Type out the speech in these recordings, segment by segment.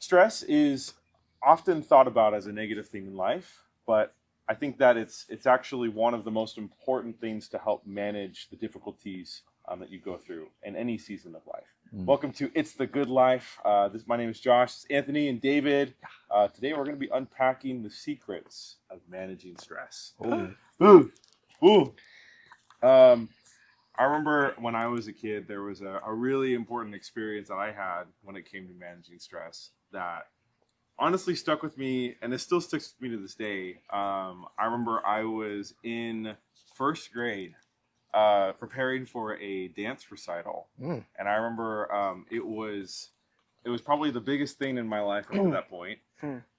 stress is often thought about as a negative thing in life, but I think that it's actually one of the most important things to help manage the difficulties that you go through in any season of life. Welcome to It's the Good Life. My name is Josh. It's Anthony and David. Today we're going to be unpacking the secrets of managing stress. Ooh. Ooh. I remember when I was a kid, there was a really important experience that I had when it came to managing stress that honestly stuck with me, and it still sticks with me to this day. I remember I was in first grade preparing for a dance recital, and I remember it was probably the biggest thing in my life up to that point.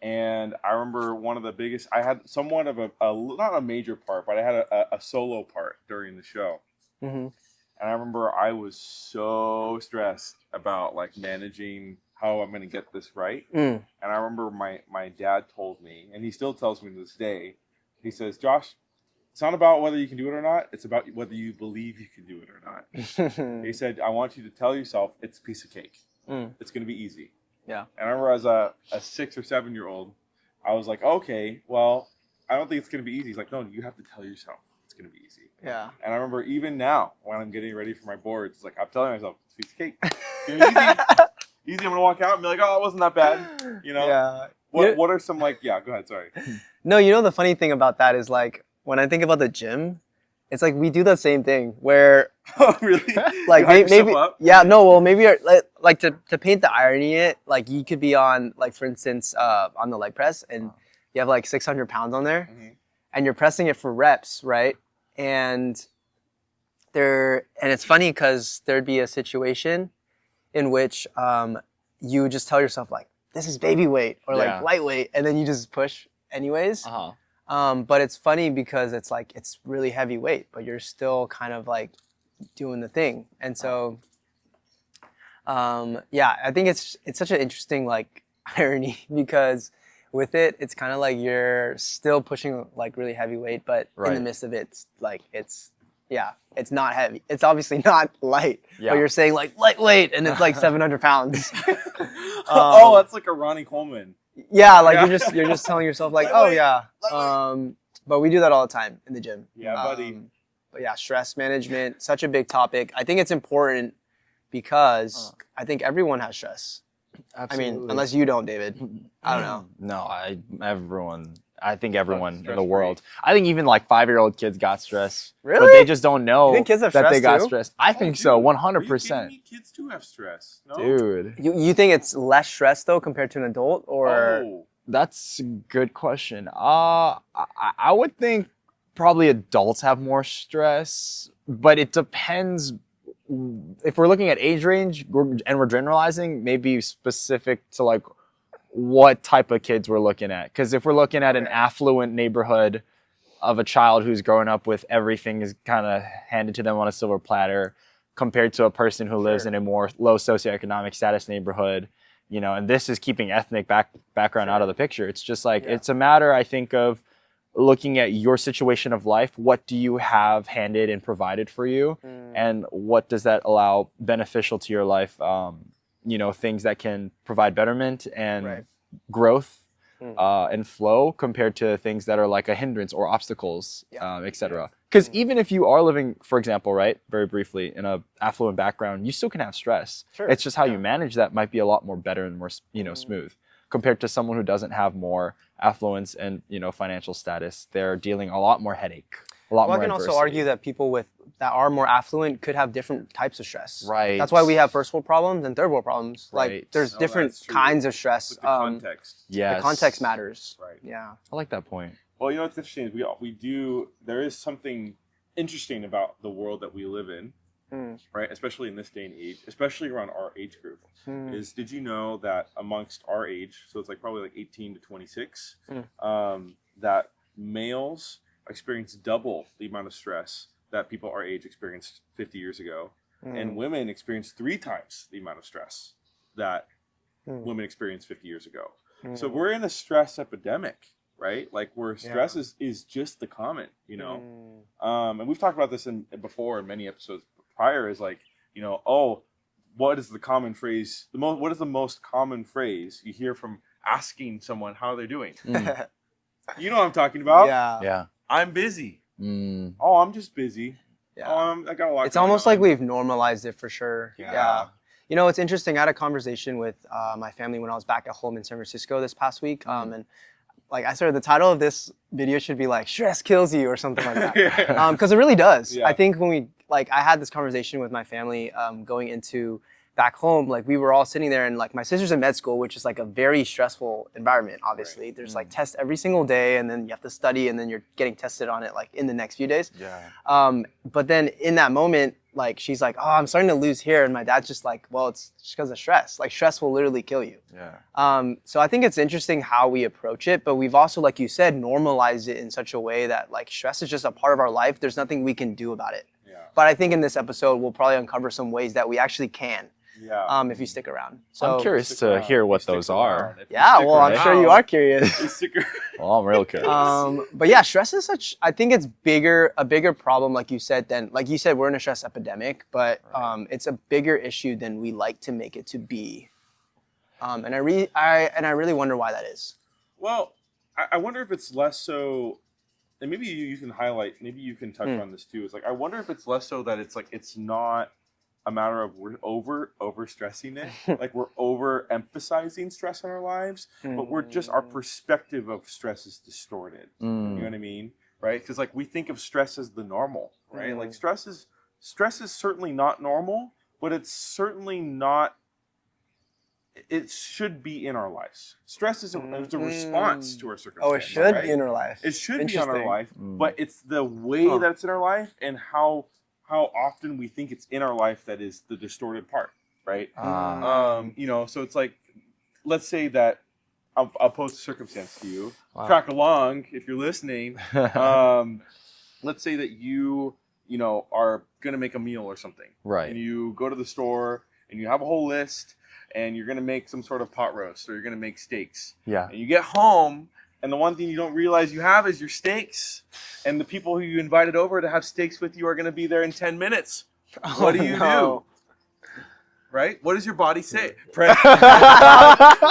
And I remember one of the biggest, I had somewhat of a not a major part, but I had a solo part during the show. And I remember I was so stressed about like managing how I'm going to get this right. And I remember my dad told me, and he still tells me to this day, he says, Josh, it's not about whether you can do it or not. It's about whether you believe you can do it or not. He said, I want you to tell yourself it's a piece of cake. It's going to be easy. Yeah. And I remember as a 6 or 7 year old, I was like, okay, well, I don't think it's going to be easy. He's like, no, you have to tell yourself it's going to be easy. Yeah. And I remember even now when I'm getting ready for my boards, it's like I'm telling myself it's a piece of cake. It's going to be easy. Easy. I'm going to walk out and be like, oh, it wasn't that bad. You know? Yeah. What are some like, yeah, go ahead. Sorry. No, you know, the funny thing about that is like, when I think about the gym, it's like we do the same thing where Oh, really? like You hype maybe yourself up? yeah, no, well maybe like to paint the irony in it, like you could be on like for instance on the leg press and you have like 600 pounds on there and you're pressing it for reps, right? And it's funny because there'd be a situation in which you would just tell yourself like this is baby weight or like lightweight, and then you just push anyways. But it's funny because it's like it's really heavy weight, but you're still kind of like doing the thing. And so yeah, I think it's such an interesting like irony because with it it's kind of like you're still pushing like really heavy weight, but in the midst of it, it's like it's not heavy. It's obviously not light, but you're saying like lightweight and it's like 700 pounds. Oh, that's like a Ronnie Coleman. Yeah, like you're just telling yourself like, oh yeah. But we do that all the time in the gym. Yeah, buddy. But yeah, stress management, such a big topic. I think it's important because I think everyone has stress. Absolutely. I mean, unless you don't, David. I don't know. No, I think everyone in the world. I think even like 5-year-old kids got stress. Really? But they just don't know You think kids have that stress they got too? stress. I think so, 100%. Are you kidding me? Kids do have stress. No? Dude. You think it's less stress though compared to an adult, or? Oh. That's a good question. I would think probably adults have more stress, but it depends. If we're looking at age range and we're generalizing, maybe specific to like what type of kids we're looking at. Because if we're looking at an affluent neighborhood of a child who's growing up with everything is kind of handed to them on a silver platter, compared to a person who lives in a more low socioeconomic status neighborhood, you know, and this is keeping ethnic background out of the picture. It's just like, it's a matter, I think, of looking at your situation of life. What do you have handed and provided for you? And what does that allow beneficial to your life? You know, things that can provide betterment and growth and flow compared to things that are like a hindrance or obstacles, etc. Because even if you are living, for example, right, very briefly, in a affluent background, you still can have stress. It's just how you manage that might be a lot more better and more, you know, smooth compared to someone who doesn't have more affluence and, you know, financial status. They're dealing a lot more headache, a lot more I can adversity. also argue that people that are more affluent could have different types of stress. Right. That's why we have first world problems and third world problems. Right. Like there's different kinds of stress. With the context. Yes. The context matters. Right. Yeah. I like that point. Well, you know what's interesting is there is something interesting about the world that we live in, right? Especially in this day and age, especially around our age group. Did you know that amongst our age, so it's like probably like 18 to 26, that males experience double the amount of stress that people our age experienced 50 years ago, and women experience 3 times the amount of stress that women experienced 50 years ago. So we're in a stress epidemic, right? Like where stress is just the common, you know? And we've talked about this before in many episodes prior, is like, you know, what is the common phrase? What is the most common phrase you hear from asking someone how they're doing? You know what I'm talking about? Yeah. Yeah. I'm busy. Mm. Oh, I'm just busy. Yeah. Oh, I got a lot. It's going almost on. like we've normalized it for sure. Yeah. You know, it's interesting. I had a conversation with my family when I was back at home in San Francisco this past week. And like I started, the title of this video should be like "Stress Kills You" or something like that. Because it really does. Yeah. I think when I had this conversation with my family going into back home, like we were all sitting there, and like my sister's in med school, which is like a very stressful environment. Obviously, Right. there's like tests every single day, and then you have to study, and then you're getting tested on it like in the next few days. Yeah. But then in that moment, like she's like, "Oh, I'm starting to lose hair," and my dad's just like, "Well, it's just because of stress. Like stress will literally kill you." Yeah. So I think it's interesting how we approach it, but we've also, like you said, normalized it in such a way that like stress is just a part of our life. There's nothing we can do about it. Yeah. But I think in this episode, we'll probably uncover some ways that we actually can. Yeah. If you stick around. So I'm curious Stick to around. hear what Stick those around. are. If you Yeah, stick well, I'm around- sure you are curious. You stick around. Well, I'm real curious. But yeah, stress is I think it's a bigger problem, like you said, we're in a stress epidemic, but it's a bigger issue than we like to make it to be. And I really wonder why that is. Well, I wonder if it's less so, and maybe you can highlight, maybe you can touch on this too. It's like, I wonder if it's less so that it's like, it's not a matter of we're over stressing it. Like we're over emphasizing stress in our lives, but we're just, our perspective of stress is distorted. You know what I mean? Right? Because like we think of stress as the normal, right? Like stress is certainly not normal, but it's certainly not, it should be in our lives. Stress is it's a response to our circumstances. Oh, it should right? be in our life. It should be in our Interesting. life, but it's the way that it's in our life and how often we think it's in our life that is the distorted part, right? You know, so it's like, let's say that I'll pose a circumstance to you. Wow. Track along if you're listening. Let's say that you know, are gonna make a meal or something, Right. And you go to the store and you have a whole list, and you're gonna make some sort of pot roast or you're gonna make steaks. Yeah. And you get home, and the one thing you don't realize you have is your steaks. And the people who you invited over to have steaks with you are going to be there in 10 minutes. What do you do? Right? What does your body say?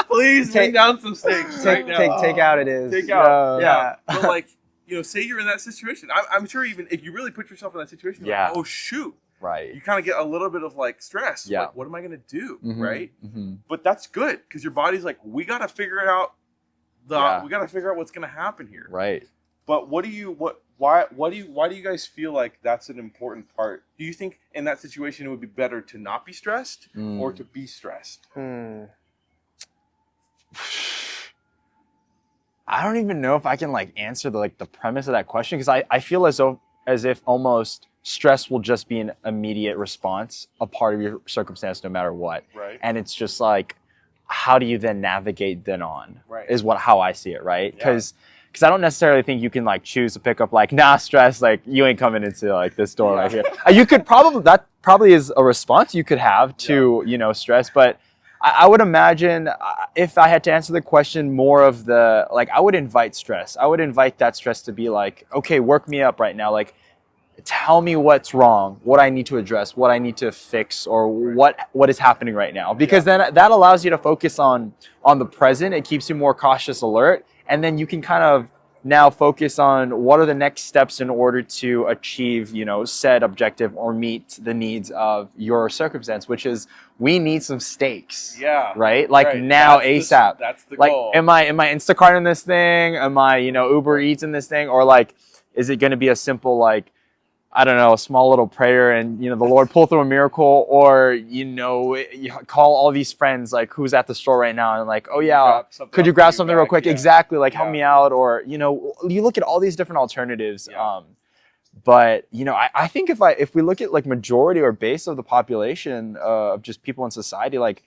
Please bring down some steaks right now. Take out it is. Take out. Yeah. But like, you know, say you're in that situation. I'm sure even if you really put yourself in that situation, you're like, oh shoot. Right. You kind of get a little bit of like stress. Yeah. Like, what am I going to do? Mhm. Right? Mm-hmm. But that's good because your body's like, we got to figure it out. We got to figure out what's going to happen here. Right. But why do you guys feel like that's an important part? Do you think in that situation it would be better to not be stressed or to be stressed? Hmm. I don't even know if I can like answer the premise of that question, because I feel as if almost stress will just be an immediate response, a part of your circumstance no matter what. Right. And it's just like, how do you then navigate then on? Right. Is how I see it, right? Yeah. Because I don't necessarily think you can like choose to pick up like, nah, stress, like you ain't coming into like this door right here. You could that probably is a response you could have to, you know, stress. But I would imagine if I had to answer the question more of the, like, I would invite stress. I would invite that stress to be like, okay, work me up right now. Like, tell me what's wrong, what I need to address, what I need to fix, or what is happening right now. Because then that allows you to focus on the present. It keeps you more cautious, alert, and then you can kind of now focus on what are the next steps in order to achieve, you know, said objective or meet the needs of your circumstance, which is we need some steaks. Yeah. Right? Like now ASAP. That's the like, goal. am I Instacarting this thing? Am I, you know, Uber Eats in this thing? Or like, is it going to be a simple like, I don't know, a small little prayer and, you know, the Lord pull through a miracle, or, you know, you call all these friends, like, who's at the store right now, and like, oh yeah, could you grab something real quick? Yeah. Exactly. Like, help me out. Or, you know, you look at all these different alternatives. Yeah. But, you know, I think if we look at like majority or base of the population of just people in society, like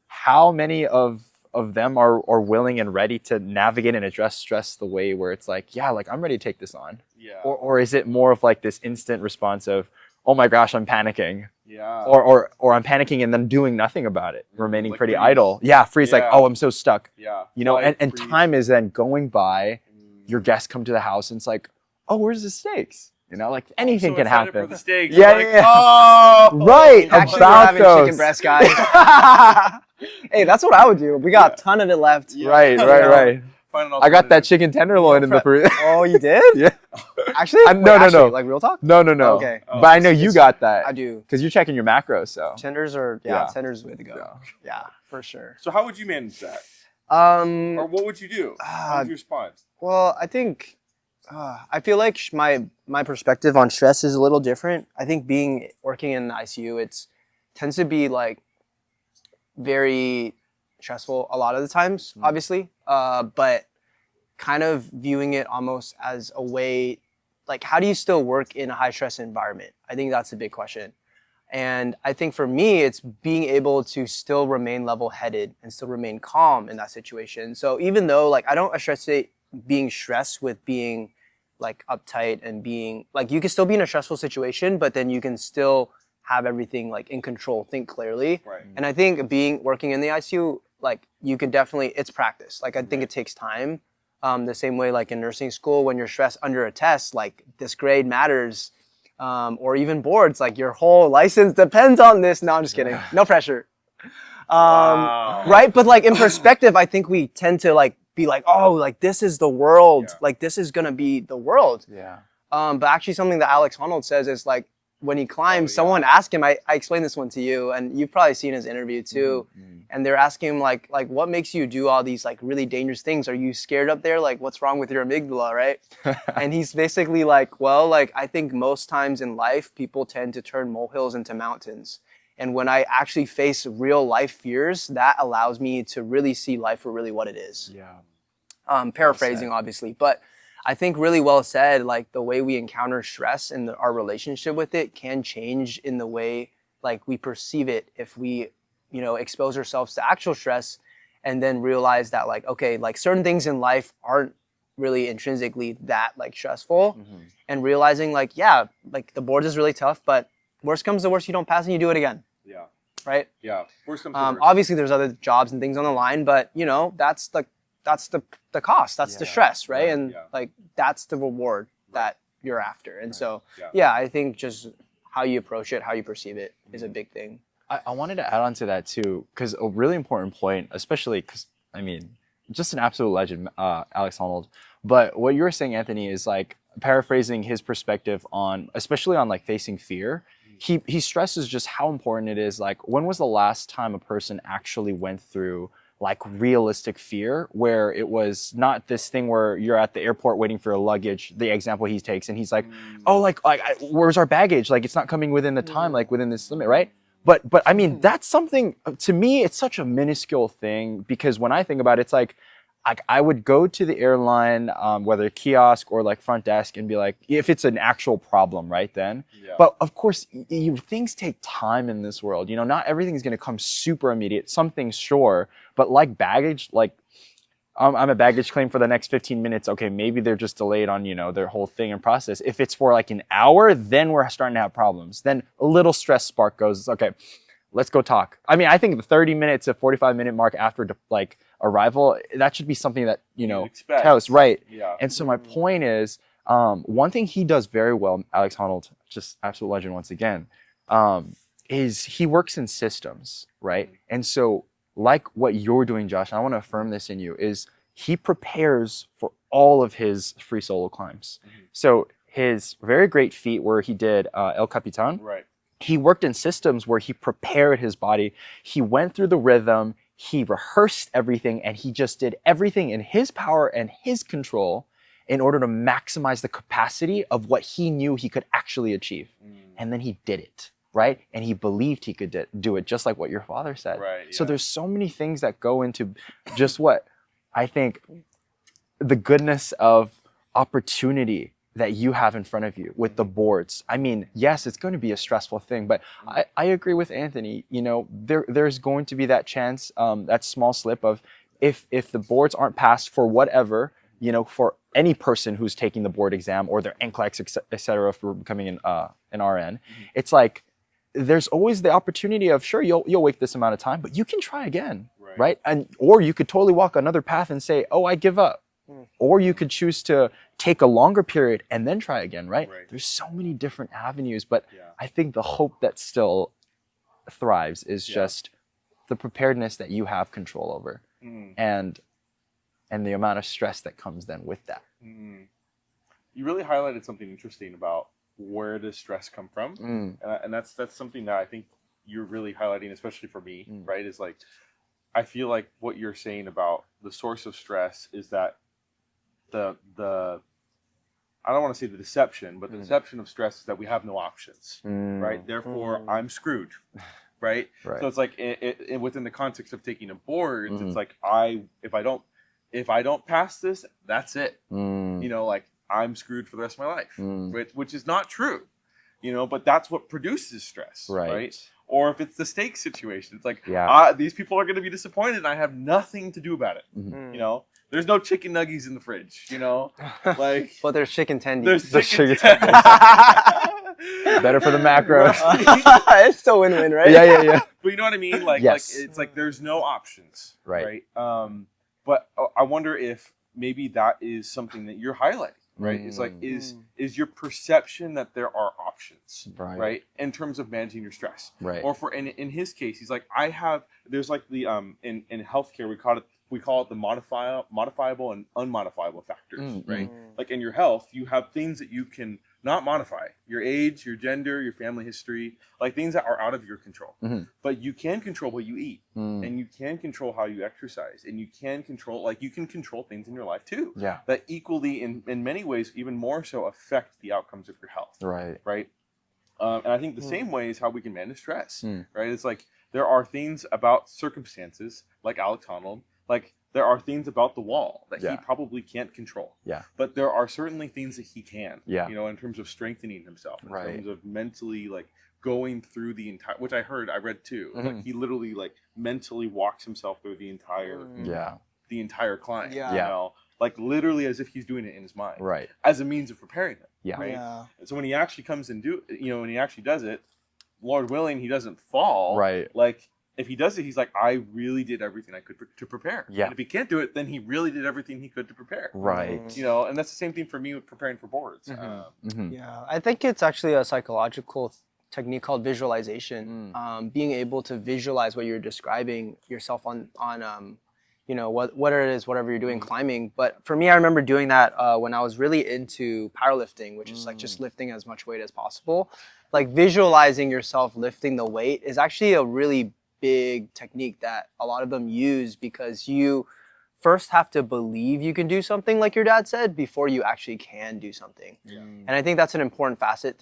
how many of them are willing and ready to navigate and address stress the way where it's like, yeah, like I'm ready to take this on. Yeah. Or is it more of like this instant response of, oh my gosh, I'm panicking. Yeah. Or I'm panicking and then doing nothing about it, remaining like pretty freeze. idle. Yeah, freeze, like, oh, I'm so stuck. Yeah. You know, Flight, and freeze. time is then going by, your guests come to the house and it's like, oh, where's the steaks? You know, like anything So can excited happen. For the steak. Yeah, You're like, yeah. Oh, Right, Actually, we're about having those. chicken breast, guys. Hey, that's what I would do. We got a ton of it left. Yeah. Right, You right, know, right. find an I got that alternative. chicken tenderloin in the fridge. Oh, you did? Yeah. Actually? No, Wait, no, actually, no. Like real talk? No, no, no. Okay. Oh, But I know you got that. I do. Because you're checking your macros, so. Tenders are Yeah. tenders the way to go. Yeah. Yeah, for sure. So how would you manage that? Or what would you do? How would you respond? Well, I think I feel like my perspective on stress is a little different. I think working in the ICU, it's tends to be like very stressful a lot of the times, obviously. But kind of viewing it almost as a way, like how do you still work in a high stress environment? I think that's a big question. And I think for me, it's being able to still remain level-headed and still remain calm in that situation. So even though like I don't associate being stressed with being like uptight and being like you can still be in a stressful situation, but then you can still have everything like in control, think clearly. Right. And I think working in the ICU, like you could definitely, it's practice. Like I think it takes time. The same way like in nursing school, when you're stressed under a test, like this grade matters. Or even boards, like your whole license depends on this. No, I'm just kidding. No pressure. Wow. Right? But like in perspective, I think we tend to like be like, oh, like this is the world. Yeah. Like this is gonna be the world. Yeah. But actually something that Alex Honnold says is like when he climbs, yeah. someone asked him, I explained this one to you, and you've probably seen his interview too. And they're asking him like what makes you do all these like really dangerous things? Are you scared up there? Like what's wrong with your amygdala, right? And he's basically like, well, like I think most times in life people tend to turn molehills into mountains. And when I actually face real life fears, that allows me to really see life for really what it is. Yeah. Paraphrasing obviously, but I think really well said, like the way we encounter stress and our relationship with it can change in the way like we perceive it if we expose ourselves to actual stress and then realize that like, okay, like certain things in life aren't really intrinsically that like stressful and realizing like, yeah, like the boards is really tough, but worst comes to worst, you don't pass and you do it again. Yeah. Right. Yeah. Worst comes to worst. Obviously there's other jobs and things on the line, but that's the cost, that's the stress. Right. And like, that's the reward that you're after. And so, I think just how you approach it, how you perceive it is a big thing. I wanted to add on to that too, because a really important point, especially because, I mean, just an absolute legend, Alex Honnold. But what you were saying, Anthony, is like paraphrasing his perspective on, especially on like facing fear. He stresses just how important it is. Like, when was the last time a person actually went through like realistic fear, where it was not this thing where you're at the airport waiting for your luggage, the example he takes, and he's like, oh, like where's our baggage? Like, it's not coming within the time, like within this limit, right? But I mean, that's something, to me, it's such a minuscule thing, because when I think about it, it's like I would go to the airline, whether kiosk or like front desk, and be like, if it's an actual problem, right then. Yeah. But of course, things take time in this world. Not everything's going to come super immediate. Some things, sure. But like baggage, like I'm a baggage claim for the next 15 minutes. Okay, maybe they're just delayed on, their whole thing and process. If it's for like an hour, then we're starting to have problems. Then a little stress spark goes, okay, let's go talk. I mean, I think the 30 minutes to 45-minute mark after like arrival, that should be something that, tells, right? Yeah. And so my point is, one thing he does very well, Alex Honnold, just absolute legend once again, is he works in systems, right? And so like what you're doing, Josh, and I want to affirm this in you, is he prepares for all of his free solo climbs. So his very great feat where he did El Capitan, right? He worked in systems where he prepared his body. He went through the rhythm, he rehearsed everything, and he just did everything in his power and his control in order to maximize the capacity of what he knew he could actually achieve. And then he did it. Right? And he believed he could do it, just like what your father said. Right, yeah. So there's so many things that go into just what I think the goodness of opportunity that you have in front of you with the boards. I mean, yes, it's going to be a stressful thing, but I agree with Anthony. There's going to be that chance, that small slip of if the boards aren't passed for whatever, for any person who's taking the board exam or their NCLEX, et cetera, for becoming an RN, it's like, there's always the opportunity of, sure, you'll wait this amount of time, but you can try again, right? And or you could totally walk another path and say, oh, I give up. or you could choose to take a longer period and then try again, right? Right. There's so many different avenues, but Yeah. I think the hope that still thrives is Yeah. just the preparedness that you have control over, and the amount of stress that comes then with that. You really highlighted something interesting about where does stress come from, and that's something that I think you're really highlighting, especially for me, right? Is like, I feel like what you're saying about the source of stress is that the I don't want to say the deception, but the deception of stress is that we have no options, right? Therefore, I'm screwed, right? Right. So it's like within the context of taking a board, it's like if I don't pass this, that's it. You know, like I'm screwed for the rest of my life, which is not true. You know, but that's what produces stress, right? Or if it's the steak situation, it's like, these people are going to be disappointed and I have nothing to do about it. You know, there's no chicken nuggies in the fridge, you know, like. But there's chicken tendies. There's chicken Better for the macros. It's still win-win, right? Yeah. But you know what I mean? Like, Yes. like it's like there's no options, Right. But I wonder if maybe that is something that you're highlighting. Right, it's like is your perception that there are options, right, in terms of managing your stress, Right. Or for in his case, he's like, there's like the in healthcare we call it the modifiable and unmodifiable factors, right? Like in your health, you have things that you can not modify: your age, your gender, your family history, like things that are out of your control. But you can control what you eat, and you can control how you exercise, and you can control things in your life too. Yeah. That equally, in many ways, even more so, affect the outcomes of your health. Right. Right. And I think the same way is how we can manage stress. Right. It's like there are things about circumstances, like Alex Honnold, like there are things about the wall that he probably can't control. Yeah. But there are certainly things that he can. Yeah. You know, in terms of strengthening himself, in Right. terms of mentally, like going through the entire, which I read too. Like he literally like mentally walks himself through the entire the entire climb. Yeah. You know, like literally as if he's doing it in his mind. Right. As a means of preparing him. Yeah. Right. Yeah. And so when he actually comes and when he actually does it, Lord willing, he doesn't fall. Right. Like if he does it, he's like, I really did everything I could to prepare. Yeah. And if he can't do it, then he really did everything he could to prepare. Right. You know, and that's the same thing for me with preparing for boards. Yeah, I think it's actually a psychological technique called visualization. Being able to visualize what you're describing yourself on you know, whatever it is, whatever you're doing, climbing. But for me, I remember doing that when I was really into powerlifting, which is like just lifting as much weight as possible. Like visualizing yourself lifting the weight is actually a really big technique that a lot of them use, because you first have to believe you can do something, like your dad said, before you actually can do something. And I think that's an important facet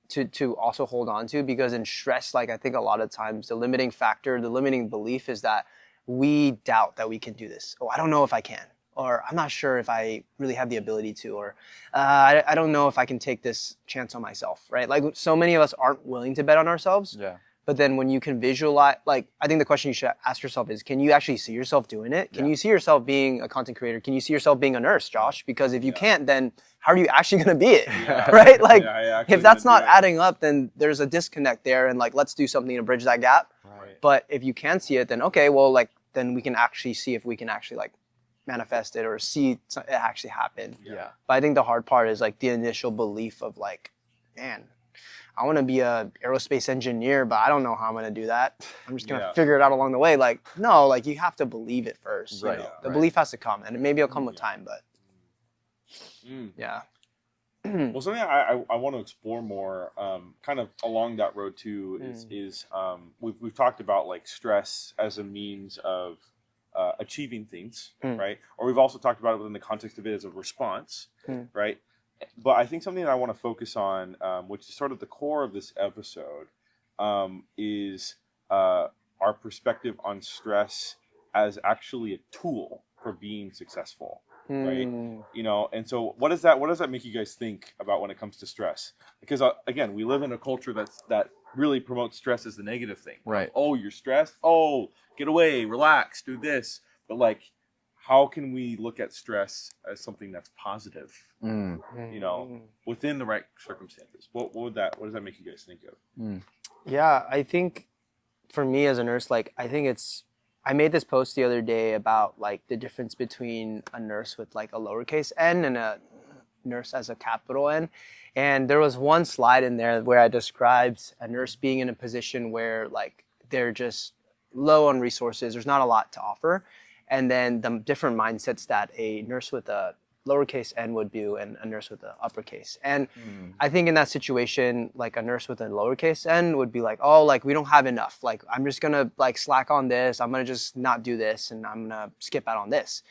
to also hold on to, because in stress, like I think a lot of times the limiting factor, the limiting belief is that we doubt that we can do this. Oh, I don't know if I can, or I'm not sure if I really have the ability to, or I don't know if I can take this chance on myself, right? Like so many of us aren't willing to bet on ourselves. Yeah. But then when you can visualize, like, I think the question you should ask yourself is, can you actually see yourself doing it? Can you see yourself being a content creator? Can you see yourself being a nurse, Josh? Because if you can't, then how are you actually going to be it? Right? Like, if that's not adding up, then there's a disconnect there. And like, let's do something to bridge that gap. Right. But if you can see it, then okay, well, like, then we can actually see if we can actually like manifest it or see it actually happen. Yeah. But I think the hard part is like the initial belief of like, man, I want to be a aerospace engineer, but I don't know how I'm going to do that. I'm just going to figure it out along the way. Like, no, like you have to believe it first. Right. You know? The belief has to come, and maybe it'll come with time, but yeah. Well, something I want to explore more, kind of along that road too, is we've talked about like stress as a means of achieving things, right? Or we've also talked about it within the context of it as a response, right? But I think something that I want to focus on, which is sort of the core of this episode, is our perspective on stress as actually a tool for being successful, right? You know, and so what does that make you guys think about when it comes to stress? Because again, we live in a culture that really promotes stress as the negative thing. Right. Oh, you're stressed. Oh, get away, relax, do this. But like, how can we look at stress as something that's positive? You know, within the right circumstances. What does that make you guys think of? Yeah, I think for me as a nurse, like I think I made this post the other day about like the difference between a nurse with like a lowercase n and a nurse as a capital N. And there was one slide in there where I described a nurse being in a position where like they're just low on resources. There's not a lot to offer. And then the different mindsets that a nurse with a lowercase n would do and a nurse with an uppercase. And I think in that situation, like a nurse with a lowercase n would be like, oh, like we don't have enough. Like I'm just gonna like slack on this. I'm gonna just not do this and I'm gonna skip out on this.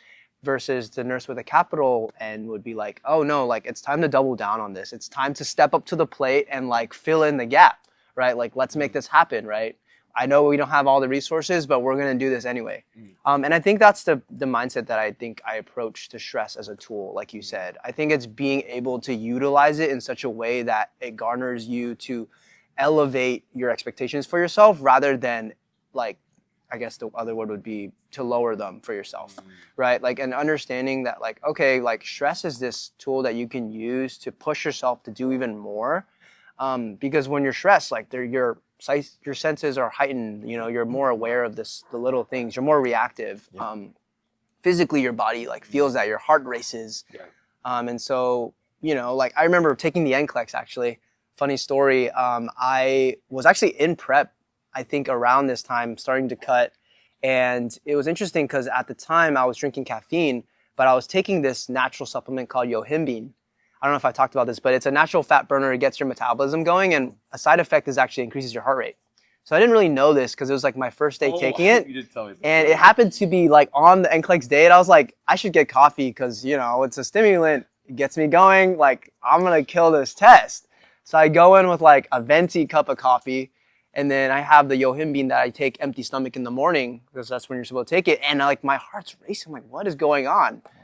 Versus the nurse with a capital N would be like, oh no, like it's time to double down on this. It's time to step up to the plate and like fill in the gap, right? Like let's make this happen, right? I know we don't have all the resources, but we're gonna do this anyway. And I think that's the mindset that I think I approach to stress as a tool, like you said. I think it's being able to utilize it in such a way that it garners you to elevate your expectations for yourself rather than like, I guess the other word would be to lower them for yourself, right? Like, and understanding that like, okay, like stress is this tool that you can use to push yourself to do even more. Because when you're stressed, like your senses are heightened, you know, you're more aware of the little things, you're more reactive. Physically, your body like feels that, your heart races. And so, you know, like I remember taking the NCLEX actually, funny story. I was actually in prep, I think around this time, starting to cut. And it was interesting because at the time I was drinking caffeine, but I was taking this natural supplement called yohimbine. I don't know if I talked about this, but it's a natural fat burner. It gets your metabolism going, and a side effect is actually increases your heart rate. So I didn't really know this because it was like my first day taking it. You did tell me that. And it happened to be like on the NCLEX day, and I was like, I should get coffee because, you know, it's a stimulant. It gets me going. Like, I'm going to kill this test. So I go in with like a venti cup of coffee, and then I have the yohimbine that I take empty stomach in the morning because that's when you're supposed to take it. And like my heart's racing. I'm like, what is going on? Wow.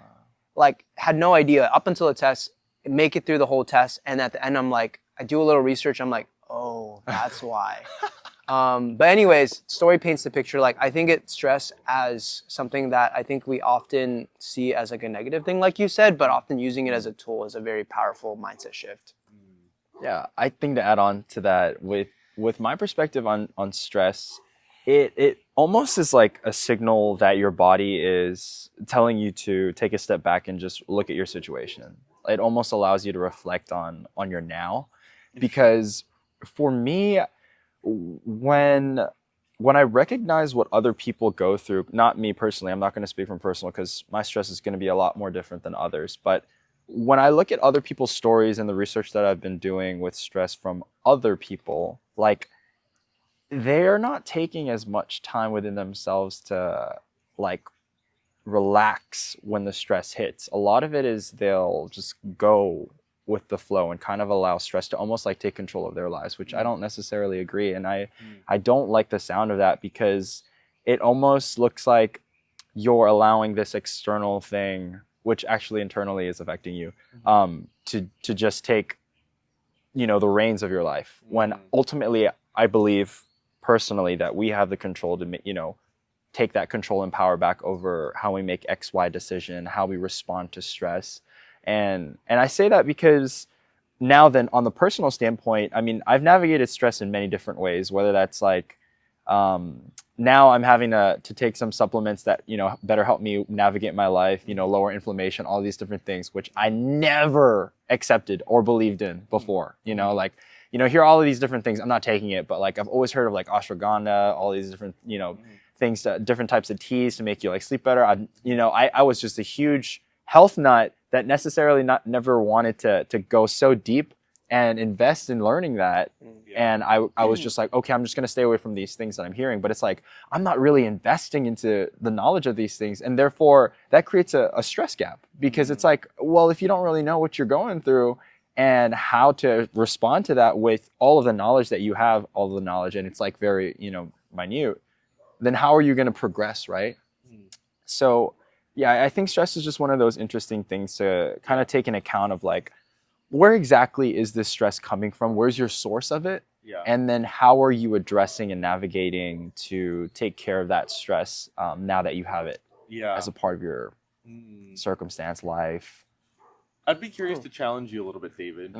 Like, had no idea up until the test. Make it through the whole test, and at the end I'm like, I do a little research, I'm like, oh, that's why. But anyways, story paints the picture. Like I think it stress as something that I think we often see as like a negative thing, like you said, but often using it as a tool is a very powerful mindset shift. Yeah, I think to add on to that, with my perspective on stress, it almost is like a signal that your body is telling you to take a step back and just look at your situation. It almost allows you to reflect on your now, because for me, when I recognize what other people go through, not me personally, I'm not going to speak from personal because my stress is going to be a lot more different than others. But when I look at other people's stories and the research that I've been doing with stress from other people, like they're not taking as much time within themselves to like relax when the stress hits. A lot of it is they'll just go with the flow and kind of allow stress to almost like take control of their lives, which I don't necessarily agree. And I don't like the sound of that because it almost looks like you're allowing this external thing, which actually internally is affecting you, to just take, you know, the reins of your life. When ultimately I believe personally that we have the control to, you know, take that control and power back over how we make XY decision, how we respond to stress. And I say that because now then on the personal standpoint, I mean, I've navigated stress in many different ways, whether that's like, now I'm having to take some supplements that, you know, better help me navigate my life, you know, lower inflammation, all these different things, which I never accepted or believed in before, you know, like, you know, here are all of these different things. I'm not taking it, but like, I've always heard of like ashwagandha, all these different, you know, things, different types of teas to make you like sleep better. I was just a huge health nut that necessarily never wanted to go so deep and invest in learning that. And I was just like, okay, I'm just going to stay away from these things that I'm hearing. But it's like, I'm not really investing into the knowledge of these things. And therefore that creates a stress gap because it's like, well, if you don't really know what you're going through and how to respond to that with all of the knowledge that you have, all of the knowledge, and it's like very, you know, minute, then how are you going to progress, right? So yeah, I think stress is just one of those interesting things to kind of take in account of like, where exactly is this stress coming from? Where's your source of it? Yeah. And then how are you addressing and navigating to take care of that stress now that you have it as a part of your circumstance, life? I'd be curious to challenge you a little bit, David.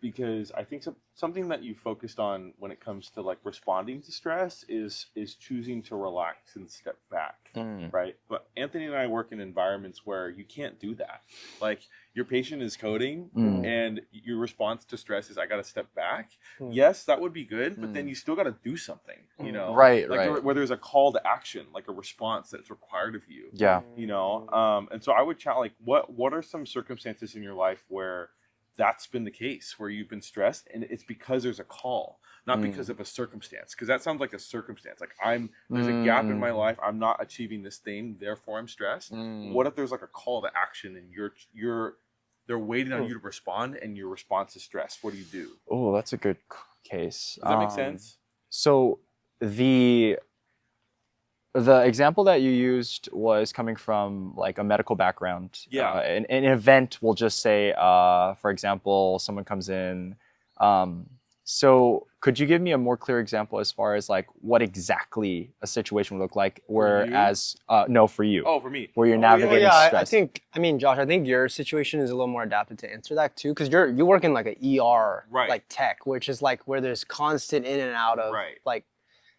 because I think something that you focused on when it comes to like responding to stress is choosing to relax and step back, right? But Anthony and I work in environments where you can't do that. Like your patient is coding and your response to stress is I got to step back. Yes, that would be good, but then you still got to do something, you know? Right, like right. where there's a call to action, like a response that's required of you. Yeah. You know, and so I would chat like what are some circumstances in your life where that's been the case, where you've been stressed and it's because there's a call, not because of a circumstance, because that sounds like a circumstance, like there's a gap in my life, I'm not achieving this thing, therefore I'm stressed. What if there's like a call to action and they're waiting on you to respond and your response is stress? What do you do? Oh, that's a good case. Does that make sense? So the example that you used was coming from like a medical background. Yeah. An event, we'll just say, for example, someone comes in. So could you give me a more clear example as far as like what exactly a situation would look like? Whereas, no, for you. Oh, for me. Where you're navigating Yeah, stress. Josh, I think your situation is a little more adapted to answer that too, because you work in like an ER like tech, which is like where there's constant in and out of like,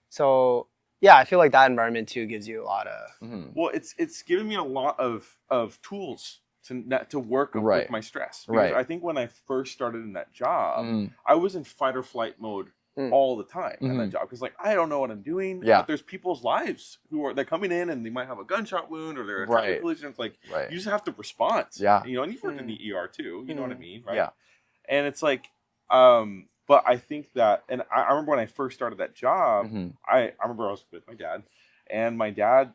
so yeah, I feel like that environment too gives you a lot of. Well, it's given me a lot of tools to work with my stress. Because I think when I first started in that job, I was in fight or flight mode all the time in that job, because like I don't know what I'm doing. Yeah. But there's people's lives they're coming in and they might have a gunshot wound or they're a traffic collision. It's like you just have to respond. Yeah. You know, and you've worked in the ER too. You know what I mean, right? Yeah. And it's like, but I think that, and I remember when I first started that job, I remember I was with my dad, and my dad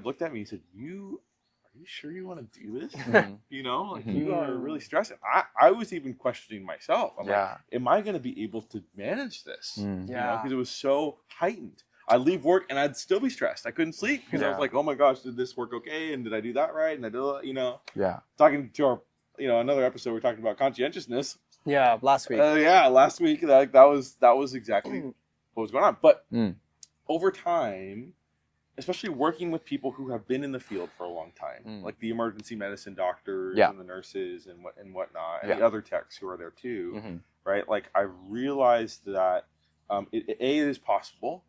looked at me and said, are you sure you want to do this? You know, like you are really stressing. I was even questioning myself. I'm like, am I going to be able to manage this? You know, because it was so heightened. I'd leave work and I'd still be stressed. I couldn't sleep because I was like, oh my gosh, did this work okay? And did I do that right? And I did, you know, talking to our, you know, another episode, we're talking about conscientiousness. Yeah, last week. Last week, that was exactly what was going on. But over time, especially working with people who have been in the field for a long time, like the emergency medicine doctors and the nurses and whatnot, and the other techs who are there too, right? Like I realized that it is possible,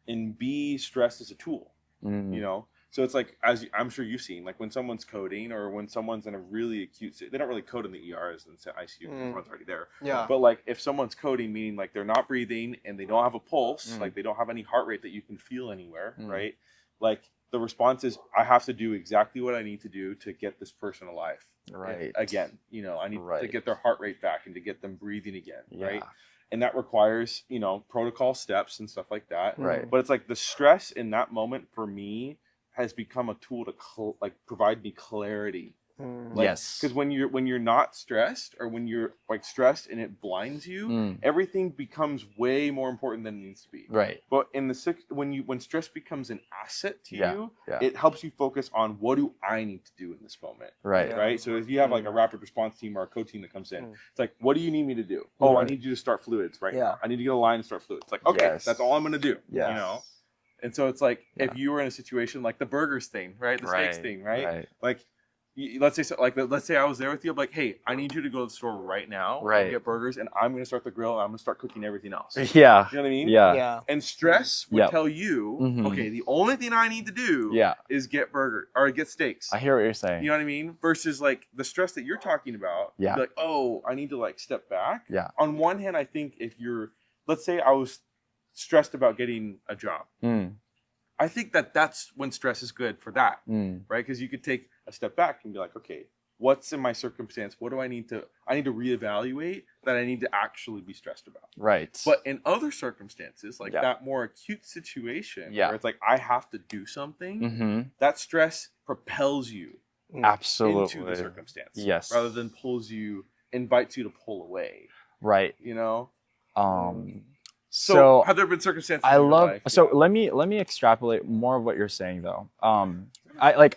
and B, stress is a tool, you know. So it's like, as I'm sure you've seen, like when someone's coding or when someone's in a really acute, they don't really code in the ERs and ICU, someone's already there. Yeah. But like if someone's coding, meaning like they're not breathing and they don't have a pulse, like they don't have any heart rate that you can feel anywhere, right? Like the response is, I have to do exactly what I need to do to get this person alive. Right. Again, you know, I need to get their heart rate back and to get them breathing again, right? And that requires, you know, protocol steps and stuff like that. Right. But it's like the stress in that moment for me has become a tool to like provide me clarity. Like, yes. Because when you're not stressed, or when you're like stressed and it blinds you, everything becomes way more important than it needs to be. Right. But when stress becomes an asset to you, it helps you focus on what do I need to do in this moment. Right. Right. So if you have like a rapid response team or a code team that comes in, it's like, what do you need me to do? Oh, I need you to start fluids right now. I need to get a line and start fluids. It's like, okay, that's all I'm gonna do. Yes. You know. And so it's like if you were in a situation like the burgers thing, right? The steaks thing, right? Like, let's say I was there with you. I'm like, hey, I need you to go to the store right now, and get burgers, and I'm gonna start the grill, and I'm gonna start cooking everything else. Yeah. You know what I mean? Yeah. And stress would tell you, okay, the only thing I need to do is get burger or get steaks. I hear what you're saying. You know what I mean? Versus like the stress that you're talking about. Yeah. Like, oh, I need to like step back. Yeah. On one hand, I think if let's say I was stressed about getting a job. I think that's when stress is good for that, right? Because you could take a step back and be like, okay, what's in my circumstance? What do I need to reevaluate that I need to actually be stressed about? Right. But in other circumstances, like that more acute situation where it's like, I have to do something, that stress propels you absolutely into the circumstance. Yes. Rather than invites you to pull away. Right. You know? So have there been circumstances? I love. Life? So let me extrapolate more of what you're saying though. I want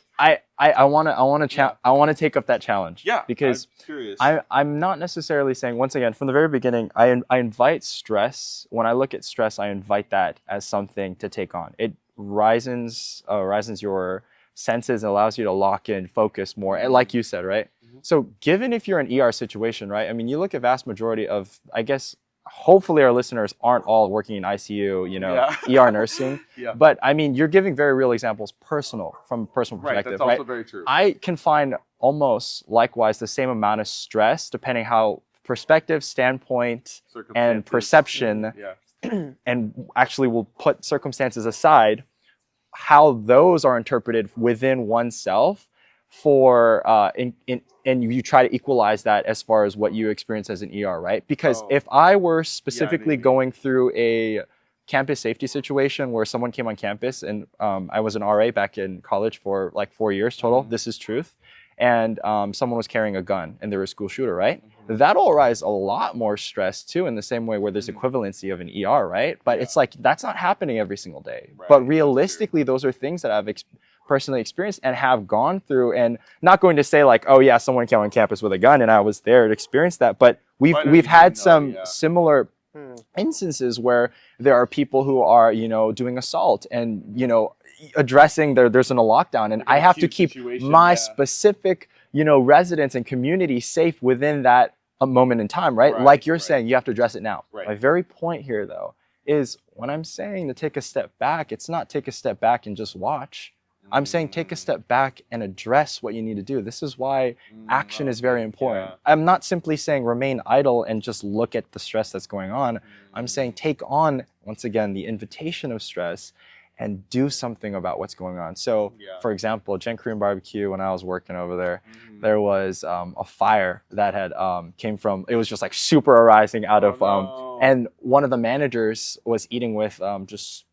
to take up that challenge. Yeah. Because I'm curious. I'm not necessarily saying, once again, from the very beginning, I invite stress. When I look at stress, I invite that as something to take on. It risens your senses and allows you to lock in, focus more. And like you said, right? So given if you're an ER situation, right? I mean, you look at vast majority of, I guess, hopefully our listeners aren't all working in ICU, you know, ER nursing. Yeah. But I mean, you're giving very real examples, from personal Right. perspective, That's also right? very true. I can find almost likewise the same amount of stress depending how perspective, standpoint, and Circumstances. perception, Yeah. and actually we'll put circumstances aside, how those are interpreted within oneself for and you try to equalize that as far as what you experience as an ER, right? Because if I were specifically going through a campus safety situation where someone came on campus, and I was an RA back in college for like 4 years total, this is truth, and someone was carrying a gun and they were a school shooter, right? That'll arise a lot more stress too, in the same way where there's equivalency of an ER, right? But it's like, that's not happening every single day. Right, but realistically, those are things that I've personally experienced and have gone through, and not going to say like, oh yeah, someone came on campus with a gun and I was there to experience that. But we've had some similar instances where there are people who are, you know, doing assault and, you know, addressing there's a lockdown, and like I have to keep my specific, you know, residents and community safe within that a moment in time, right? Like you're saying, you have to address it now. My very point here though is, when I'm saying to take a step back, it's not take a step back and just watch. I'm saying take a step back and address what you need to do. This is why action is very important. I'm not simply saying remain idle and just look at the stress that's going on. I'm saying take on, once again, the invitation of stress and do something about what's going on. So, for example, Gen Korean Barbecue, when I was working over there, there was a fire that had came from, it was just like super arising out of, and one of the managers was eating with just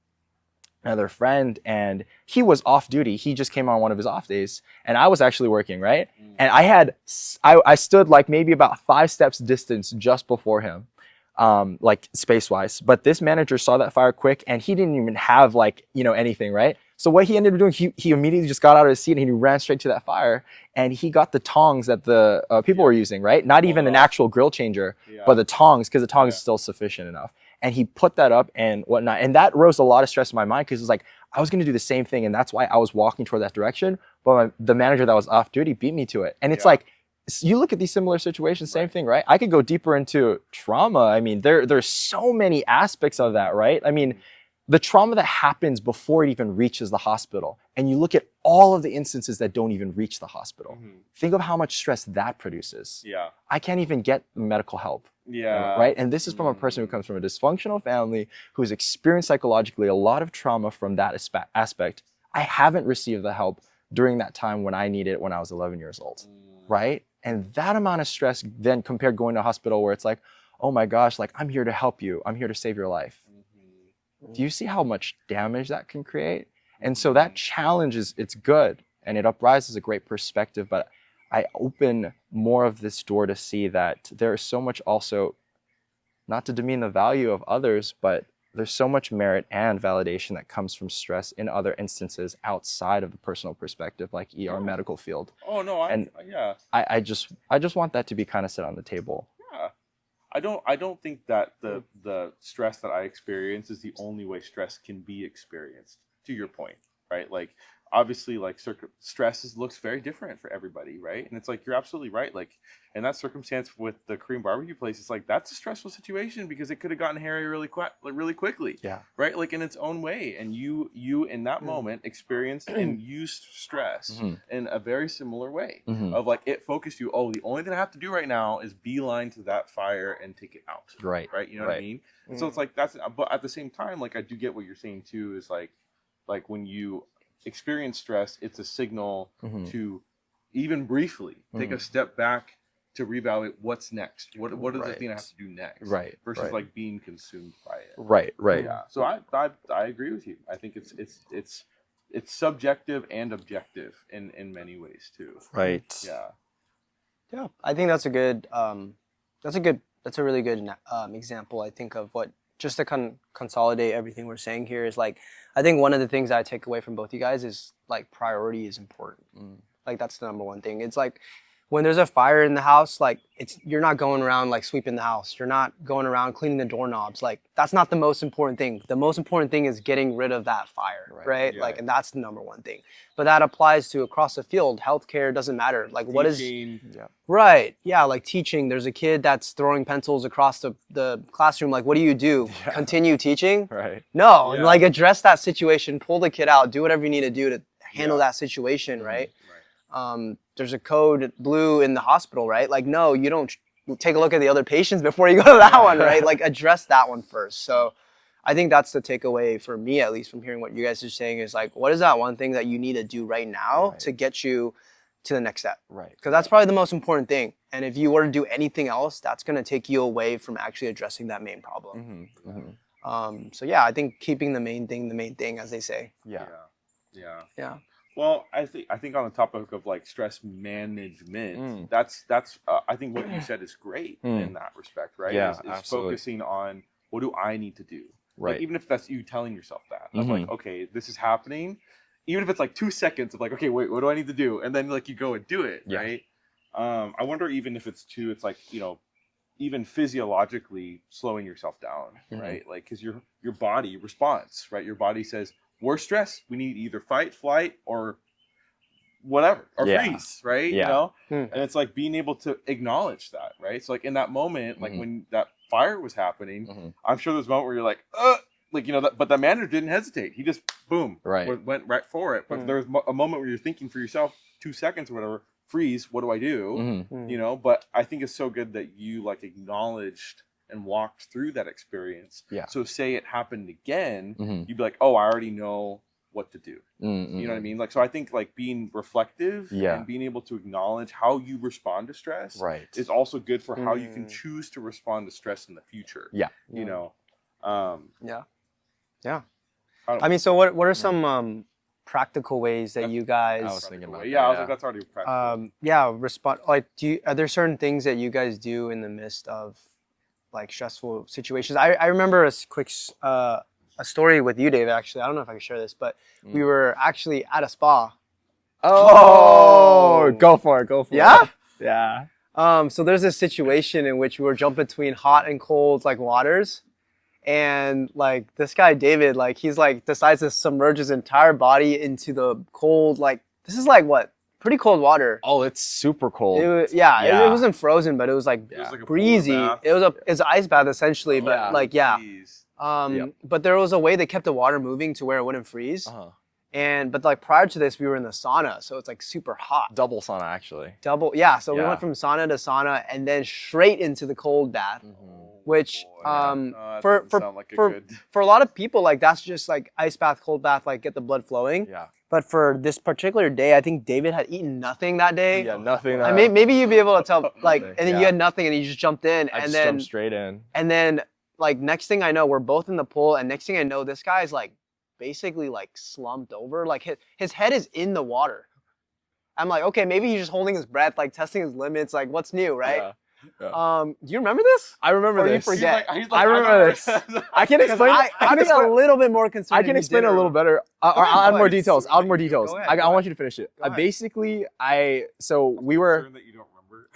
another friend, and he was off duty. He just came on one of his off days, and I was actually working, right? And I stood like maybe about 5 steps distance just before him, like space-wise. But this manager saw that fire quick, and he didn't even have like, you know, anything, right? So what he ended up doing, he immediately just got out of his seat and he ran straight to that fire, and he got the tongs that the people were using, right? Not even an actual grill changer, but the tongs, because the tongs is still sufficient enough. And he put that up and whatnot. And that rose a lot of stress in my mind, because it's like, I was going to do the same thing. And that's why I was walking toward that direction. But the manager that was off duty beat me to it. And it's like, you look at these similar situations, same thing, right? I could go deeper into trauma. I mean, there's so many aspects of that, right? I mean, the trauma that happens before it even reaches the hospital. And you look at all of the instances that don't even reach the hospital. Think of how much stress that produces. I can't even get medical help. Right? And this is from a person who comes from a dysfunctional family, who's experienced psychologically a lot of trauma from that aspect. I haven't received the help during that time when I needed it when I was 11 years old. Right? And that amount of stress then compared going to a hospital where it's like, oh my gosh, like, I'm here to help you. I'm here to save your life. Do you see how much damage that can create? And so that challenge it's good, and it uprises a great perspective, but I open more of this door to see that there is so much also, not to demean the value of others, but there's so much merit and validation that comes from stress in other instances outside of the personal perspective, like ER medical field. Oh no, I just want that to be kind of set on the table. I don't think that the stress that I experience is the only way stress can be experienced. To your point, right? Like, obviously, like, stress looks very different for everybody, right? And it's like, you're absolutely right. Like, in that circumstance with the Korean barbecue place, it's like, that's a stressful situation because it could have gotten hairy really quickly. Right? Like, in its own way. And you in that moment experienced and used stress in a very similar way of like, it focused you. Oh, the only thing I have to do right now is beeline to that fire and take it out. Right? You know what I mean? So it's like, but at the same time, like, I do get what you're saying too, is like when you experience stress, it's a signal to even briefly take a step back to reevaluate what's next. What is the thing I have to do next? Versus like being consumed by it. Yeah. So I agree with you. I think it's subjective and objective in many ways too. Yeah. I think that's a really good example, I think, of what, just to consolidate everything we're saying here, is like, I think one of the things I take away from both you guys is like, priority is important. Like, that's the number one thing. It's like, when there's a fire in the house, like you're not going around like sweeping the house. You're not going around cleaning the doorknobs. Like that's not the most important thing. The most important thing is getting rid of that fire, right? Yeah. Like, and that's the number one thing. But that applies to across the field. Healthcare doesn't matter. Like what is right? Yeah, like teaching. There's a kid that's throwing pencils across the classroom. Like, what do you do? Yeah. Continue teaching? Right. No, Yeah. like address that situation. Pull the kid out. Do whatever you need to do to handle that situation, right? There's a code blue in the hospital, right? Like, no, you don't take a look at the other patients before you go to that one, right? Like, address that one first. So I think that's the takeaway for me, at least from hearing what you guys are saying, is like, what is that one thing that you need to do right now to get you to the next step? Right. Because that's probably the most important thing. And if you were to do anything else, that's going to take you away from actually addressing that main problem. So yeah, I think keeping the main thing, as they say. Yeah. Well, I think on the topic of like stress management, that's I think what you said is great in that respect, right? Yeah, is absolutely. focusing on what do I need to do, Right. Like, even if that's you telling yourself that, of like, okay, this is happening, even if it's like 2 seconds of like, okay, wait, what do I need to do, and then like you go and do it, right? I wonder even if it's like even physiologically slowing yourself down, right? Like, because your body responds, right? Your body says, we're stressed. We need either fight, flight, or whatever, or freeze, right? Yeah. You know? And it's like being able to acknowledge that, right? So like in that moment, like when that fire was happening, I'm sure there's a moment where you're like, but the manager didn't hesitate. He just, boom, went right for it. But there's a moment where you're thinking for yourself, 2 seconds or whatever, freeze, what do I do? You know, but I think it's so good that you like acknowledged and walked through that experience. Yeah. So say it happened again, you'd be like, oh, I already know what to do. You know what I mean? Like, so I think like being reflective and being able to acknowledge how you respond to stress is also good for how you can choose to respond to stress in the future. Yeah. You know? I mean, so what are some practical ways that you guys I was thinking about that. I was like, that's already practical. respond, like, are there certain things that you guys do in the midst of like stressful situations? I remember a quick a story with you, David, actually. I don't know if I can share this, but we were actually at a spa. Oh, go for it. Yeah? Yeah. So there's this situation in which we were jumping between hot and cold like waters. And like this guy, David, like he's like decides to submerge his entire body into the cold, like this is like what? Pretty cold water. Oh, it's super cold. It wasn't frozen, but it was like, breezy. It was it's an ice bath essentially, but but there was a way they kept the water moving to where it wouldn't freeze. But like prior to this, we were in the sauna, so it's like super hot. Double sauna, actually. So we went from sauna to sauna and then straight into the cold bath, which for a lot of people, like that's just like ice bath, cold bath, like get the blood flowing. Yeah. But for this particular day, I think David had eaten nothing that day. Yeah, nothing. Maybe you'd be able to tell, like, and then you had nothing, and you just jumped in, I just jumped straight in. And then, like, next thing I know, we're both in the pool, and next thing I know, this guy's like, basically like slumped over, like his head is in the water. I'm like, okay, maybe he's just holding his breath, like testing his limits, like what's new, right? Do you remember this? I remember this. You forget? I remember this. I can explain. I'm a little bit more concerned. I can explain it a little better. I'll add more details. I want you to finish it. So we were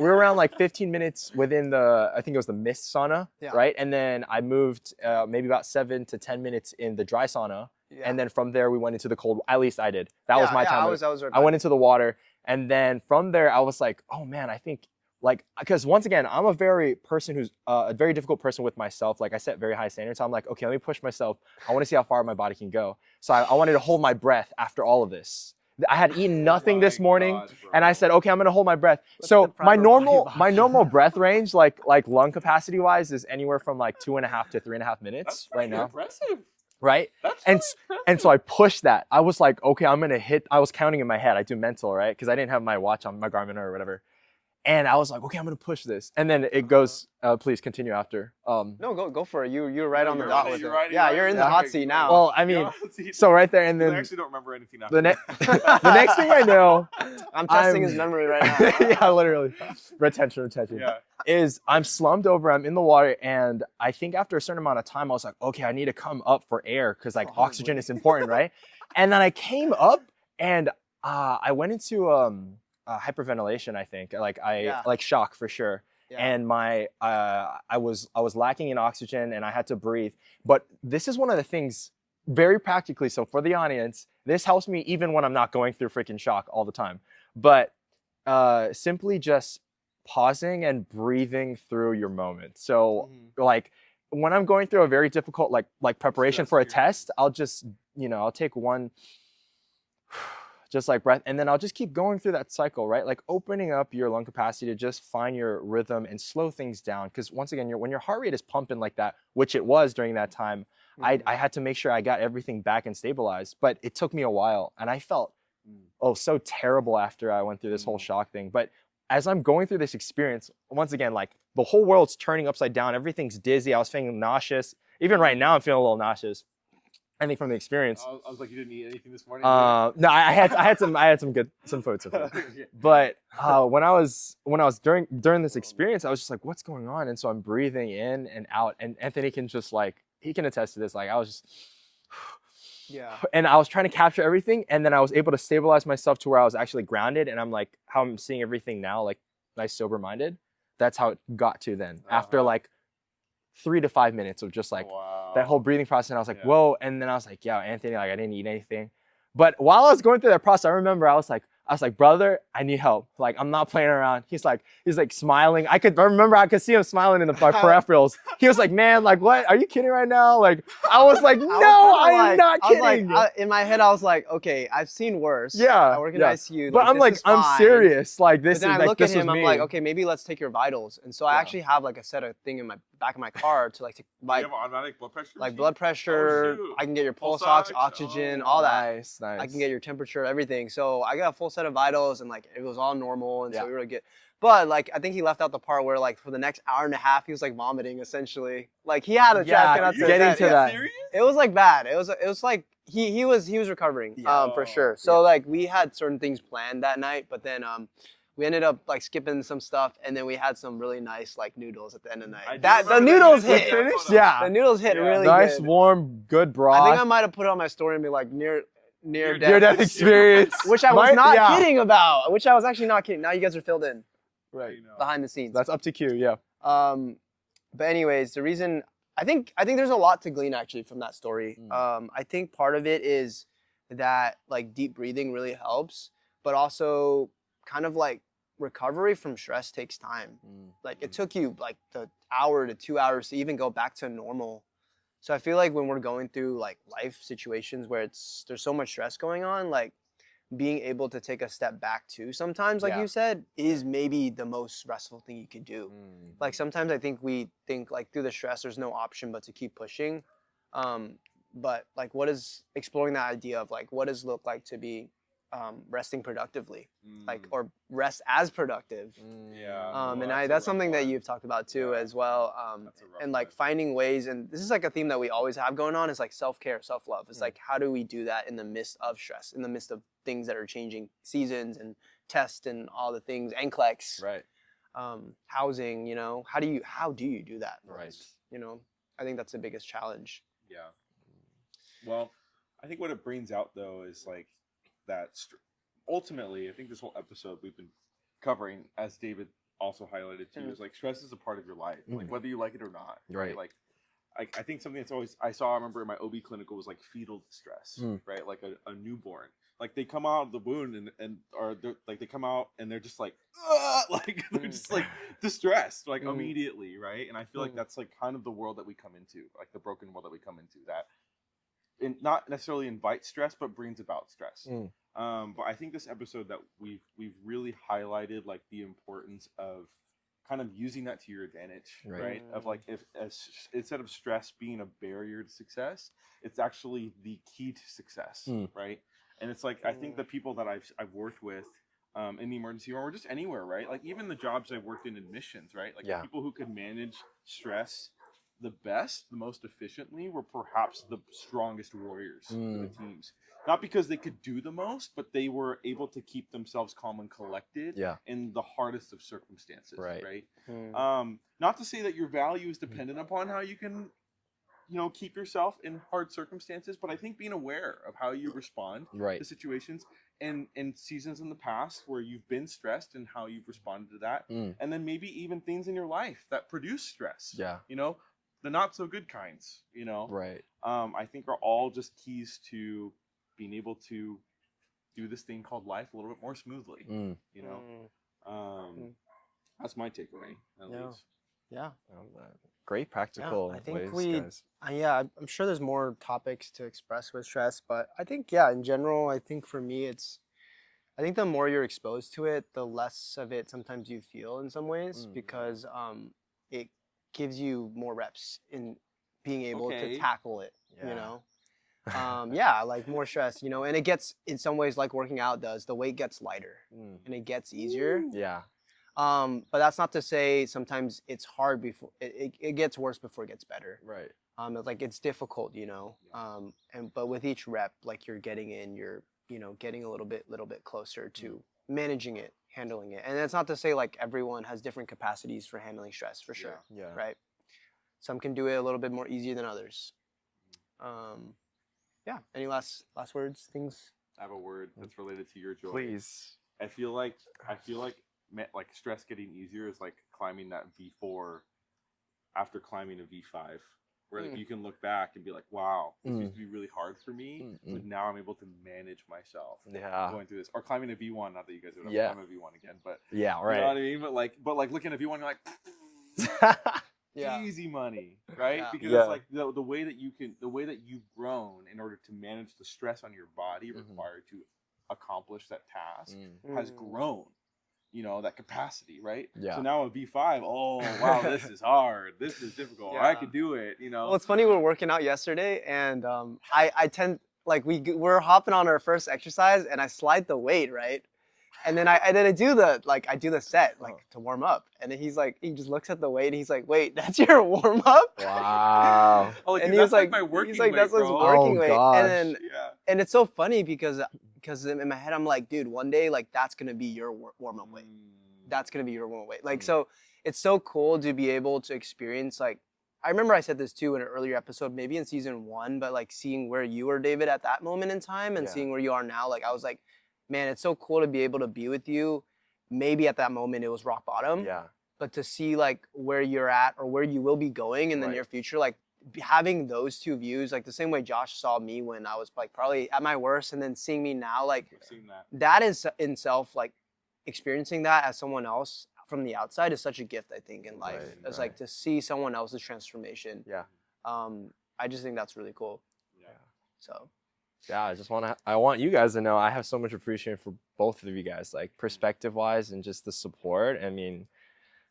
around like 15 minutes within I think it was the mist sauna, right? And then I moved maybe about 7 to 10 minutes in the dry sauna. And then from there we went into the cold. At least I did. That was my time. I went into the water, and then from there I was like, oh man, I think. Like, because once again, I'm a very difficult person with myself. Like I set very high standards. So I'm like, okay, let me push myself. I want to see how far my body can go. So I wanted to hold my breath after all of this. I had eaten nothing this morning, and I said, okay, I'm gonna hold my breath. So my normal breath range, like lung capacity wise, is anywhere from like 2.5 to 3.5 minutes right now. Impressive. Right? And so I pushed that. I was like, okay, I'm gonna hit. I was counting in my head. I do mental, right? Because I didn't have my watch on, my Garmin or whatever. And I was like, okay, I'm gonna push this. And then it goes, please continue after. No, go for it. You're right on the dot with it. You're you're in the hot seat now. Well, I mean, so right there, and then I actually don't remember anything after the next thing I know, I'm testing his memory right now. Yeah, literally. Retention. Yeah. Is I'm slumped over, I'm in the water, and I think after a certain amount of time, I was like, okay, I need to come up for air because like oxygen is important, right? And then I came up, and I went into hyperventilation. I think like Yeah. like shock for sure. Yeah. And my I was lacking in oxygen and I had to breathe. But this is one of the things very practically. So for the audience, this helps me even when I'm not going through freaking shock all the time. But simply just pausing and breathing through your moment. So like when I'm going through a very difficult like preparation for a test, I'll just I'll take one just like breath, and then I'll just keep going through that cycle, right? Like opening up your lung capacity to just find your rhythm and slow things down. Because once again, when your heart rate is pumping like that, which it was during that time, I had to make sure I got everything back and stabilized. But it took me a while, and I felt so terrible after I went through this whole shock thing. But as I'm going through this experience, once again, like the whole world's turning upside down. Everything's dizzy. I was feeling nauseous. Even right now, I'm feeling a little nauseous. I think from the experience. I was like, you didn't eat anything this morning. No, I had some food. But when I was during this experience, I was just like, what's going on? And so I'm breathing in and out, and Anthony can just like he can attest to this. Like I was just and I was trying to capture everything, and then I was able to stabilize myself to where I was actually grounded, and I'm like how I'm seeing everything now, like nice sober minded. That's how it got to then after like 3 to 5 minutes of just like that whole breathing process. And I was like, whoa. And then I was like, yeah, Anthony, like I didn't eat anything. But while I was going through that process, I remember I was like, brother, I need help. Like, I'm not playing around. He's like smiling. I remember I could see him smiling in the peripherals. He was like, man, like, what? Are you kidding right now? Like, I was like, no, I'm not kidding. In my head, I was like, okay, I've seen worse. Yeah. I work in ICU. But I'm like, I'm serious. Like, this is like, I look at him, I'm like, okay, maybe let's take your vitals. And so I actually have like a set of thing in my back of my car to like, you have automatic blood pressure? Like blood pressure, I can get your pulse ox, oxygen, all that. Nice. I can get your temperature, everything. So I got a full set of vitals, and like it was all normal, and so we were good. But like I think he left out the part where like for the next hour and a half he was like vomiting essentially. Like he had a getting to that. Serious? It was like bad. It was like he was recovering for sure. So like we had certain things planned that night, but then we ended up like skipping some stuff, and then we had some really nice like noodles at the end of the night. The noodles hit. The noodles hit really nice, good. warm, good broth. I think I might have put it on my story and be like near death experience, which I was not kidding about. Which I was actually not kidding. Now you guys are filled in, right? Behind the scenes. That's up to Q. Yeah. But anyways, the reason I think there's a lot to glean actually from that story. I think part of it is that like deep breathing really helps, but also kind of like recovery from stress takes time. Like it took you like the hour to 2 hours to even go back to normal. So I feel like when we're going through like life situations where there's so much stress going on, like being able to take a step back too sometimes, like you said, is maybe the most restful thing you could do. Like sometimes I think we think like through the stress there's no option but to keep pushing. But like what is exploring that idea of like what does it look like to be resting productively, like or rest as productive. And that's something that you've talked about too as well. And like finding ways, and this is like a theme that we always have going on, is like self-care, self-love. It's like how do we do that in the midst of stress, in the midst of things that are changing, seasons and tests and all the things, NCLEX, right? Housing, how do you do that? Right. I think that's the biggest challenge. Yeah. Well, I think what it brings out though is like that ultimately, I think this whole episode we've been covering, as David also highlighted too, is like stress is a part of your life, like whether you like it or not. Right. Like I think something that's always I remember in my OB clinical was like fetal distress, right? Like a newborn, like they come out of the wound and like they come out and they're just like like they're just like distressed like immediately, right? And I feel like that's like kind of the world that we come into, like the broken world that we come into, that not necessarily invites stress but brings about stress. But I think this episode that we've really highlighted like the importance of kind of using that to your advantage, right? Of like if instead of stress being a barrier to success, it's actually the key to success, right? And it's like I think the people that I've worked with in the emergency room or just anywhere, right? Like even the jobs I've worked in admissions, right? Like the people who could manage stress the best, the most efficiently, were perhaps the strongest warriors for the teams. Not because they could do the most, but they were able to keep themselves calm and collected in the hardest of circumstances, right? Not to say that your value is dependent upon how you can, keep yourself in hard circumstances, but I think being aware of how you respond to situations and seasons in the past where you've been stressed and how you've responded to that, and then maybe even things in your life that produce stress. Yeah. You know, the not so good kinds. You know, Right. I think are all just keys to being able to do this thing called life a little bit more smoothly. You know, that's my takeaway at least. Yeah. Great practical I think ways, guys. I'm sure there's more topics to express with stress, but I think, yeah, in general, I think for me, I think the more you're exposed to it, the less of it sometimes you feel in some ways, because it gives you more reps in being able to tackle it, you know? Like more stress, you know, and it gets, in some ways, like working out does, the weight gets lighter and it gets easier. Yeah. But that's not to say sometimes it's hard before it gets worse before it gets better. Right. It's like it's difficult, you know. But with each rep, like you're getting getting a little bit closer to managing it, handling it. And that's not to say like everyone has different capacities for handling stress, for sure. Yeah. Right. Some can do it a little bit more easier than others. Any last words, things? I have a word that's related to your joy. Please. I feel like stress getting easier is like climbing that V4 after climbing a V5, where like you can look back and be like, wow, this used to be really hard for me, but now I'm able to manage myself going through this. Or climbing a V1, not that you guys would ever climb a V1 again, but yeah, right. You know what I mean? But like looking at V1, you're like easy money, right? Because it's like the way that you've grown in order to manage the stress on your body required to accomplish that task has grown, you know, that capacity, right? So now a V5, oh wow, this is hard, this is difficult, I could do it, you know. Well, it's funny, we were working out yesterday, and I tend, like, we're hopping on our first exercise, and I slide the weight, right? And then I do the set, like, to warm up. And then he just looks at the weight and he's like, wait, that's your warm up? Wow. Like, and dude, that's like my working weight, that's what's bro. working weight. Gosh. And then and it's so funny because in my head I'm like, dude, one day like that's gonna be your warm up weight. That's gonna be your warm up weight. Like so it's so cool to be able to experience, like, I remember I said this too in an earlier episode, maybe in season 1, but like seeing where you were, David, at that moment in time and seeing where you are now, like I was like, man, it's so cool to be able to be with you. Maybe at that moment it was rock bottom. Yeah. But to see like where you're at or where you will be going in the near future, like having those two views, like the same way Josh saw me when I was like probably at my worst, and then seeing me now, like that is in self, like experiencing that as someone else from the outside is such a gift, I think, in life. It's like to see someone else's transformation. Yeah. I just think that's really cool. Yeah. So. Yeah, I want you guys to know I have so much appreciation for both of you guys, like perspective wise and just the support. I mean,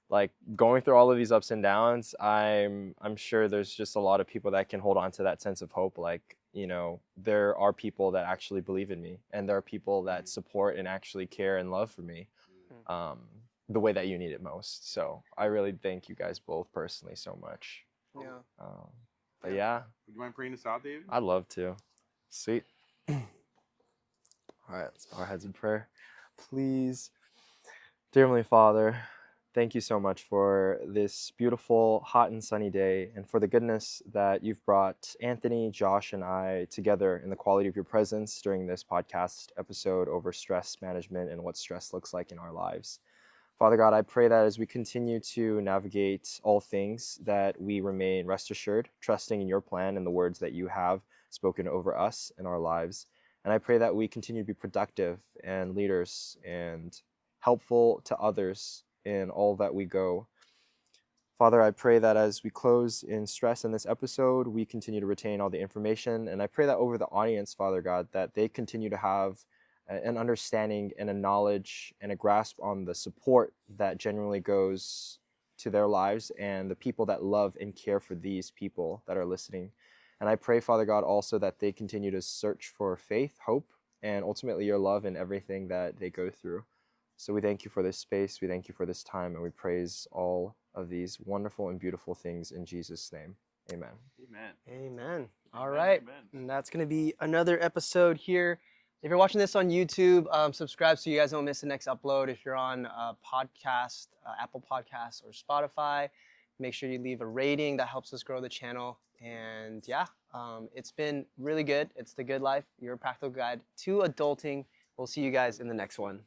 like going through all of these ups and downs, I'm sure there's just a lot of people that can hold on to that sense of hope. Like, you know, there are people that actually believe in me, and there are people that support and actually care and love for me the way that you need it most. So I really thank you guys both personally so much. Yeah. But yeah. Would you mind praying us out, David? I'd love to. Sweet. All right, let's bow our heads in prayer. Please, dear Heavenly Father, thank you so much for this beautiful, hot and sunny day, and for the goodness that you've brought Anthony, Josh, and I together in the quality of your presence during this podcast episode over stress management and what stress looks like in our lives. Father God, I pray that as we continue to navigate all things, that we remain rest assured, trusting in your plan and the words that you have spoken over us in our lives. And I pray that we continue to be productive and leaders and helpful to others in all that we go. Father, I pray that as we close in stress in this episode, we continue to retain all the information. And I pray that over the audience, Father God, that they continue to have an understanding and a knowledge and a grasp on the support that genuinely goes to their lives and the people that love and care for these people that are listening. And I pray, Father God, also that they continue to search for faith, hope, and ultimately your love in everything that they go through. So we thank you for this space. We thank you for this time. And we praise all of these wonderful and beautiful things in Jesus' name. Amen. Amen. Amen. All right. And that's going to be another episode here. If you're watching this on YouTube, subscribe so you guys don't miss the next upload. If you're on podcast, Apple Podcasts or Spotify, make sure you leave a rating. That helps us grow the channel. And yeah, it's been really good. It's the good life, your practical guide to adulting. We'll see you guys in the next one.